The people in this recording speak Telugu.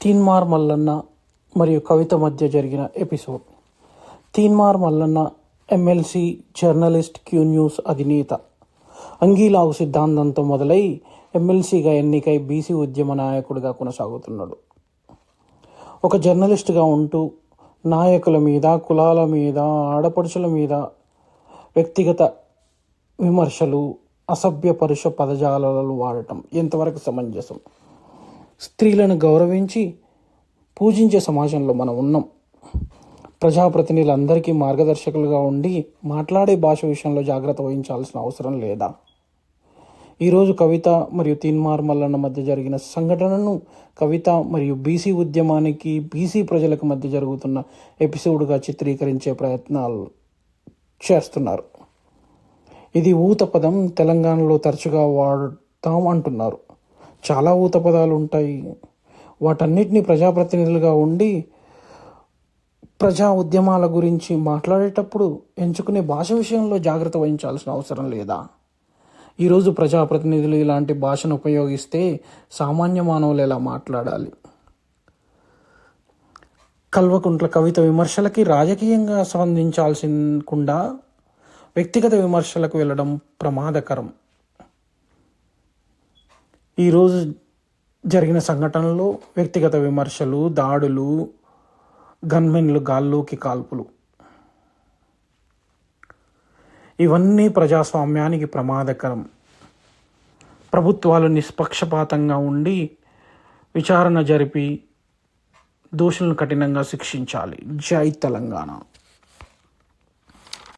తీన్మార్ మల్లన్న మరియు కవిత మధ్య జరిగిన episode. Teenmar Mallanna MLC, journalist, Q news అధినేత. అంగీలాగు సిద్ధాంతంతో మొదలై ఎమ్మెల్సీగా ఎన్నికై బీసీ ఉద్యమ నాయకుడిగా కొనసాగుతున్నాడు. ఒక జర్నలిస్టుగా ఉంటూ నాయకుల మీద, కులాల మీద, ఆడపడుచుల మీద వ్యక్తిగత విమర్శలు, అసభ్య పరుష పదజాలాలు వాడటం ఎంతవరకు సమంజసం? స్త్రీలను గౌరవించి పూజించే సమాజంలో మనం ఉన్నాం. ప్రజాప్రతినిధులందరికీ మార్గదర్శకులుగా ఉండి మాట్లాడే భాష విషయంలో జాగ్రత్త వహించాల్సిన అవసరం లేదా? ఈరోజు కవిత మరియు తీన్మార్ మల్లన్న మధ్య జరిగిన సంఘటనను కవిత మరియు బీసీ ఉద్యమానికి, బీసీ ప్రజలకు మధ్య జరుగుతున్న ఎపిసోడ్గా చిత్రీకరించే ప్రయత్నాలు చేస్తున్నారు. ఇది ఊత పదం, తెలంగాణలో తరచుగా వాడతాం అంటున్నారు. చాలా ఊత పదాలు ఉంటాయి. వాటన్నిటినీ ప్రజాప్రతినిధులుగా ఉండి ప్రజా ఉద్యమాల గురించి మాట్లాడేటప్పుడు ఎంచుకునే భాష విషయంలో జాగ్రత్త వహించాల్సిన అవసరం లేదా? ఈరోజు ప్రజాప్రతినిధులు ఇలాంటి భాషను ఉపయోగిస్తే సామాన్య మానవులు ఎలా మాట్లాడాలి? కల్వకుంట్ల కవిత విమర్శలకి రాజకీయంగా స్పందించాల్సింకుండా వ్యక్తిగత విమర్శలకు వెళ్ళడం ప్రమాదకరం. ఈరోజు జరిగిన సంఘటనలో వ్యక్తిగత విమర్శలు, దాడులు, గన్మెన్లు గాల్లోకి కాల్పులు, ఇవన్నీ ప్రజాస్వామ్యానికి ప్రమాదకరం. ప్రభుత్వాలు నిష్పక్షపాతంగా ఉండి విచారణ జరిపి దోషులను కఠినంగా శిక్షించాలి. జై తెలంగాణ.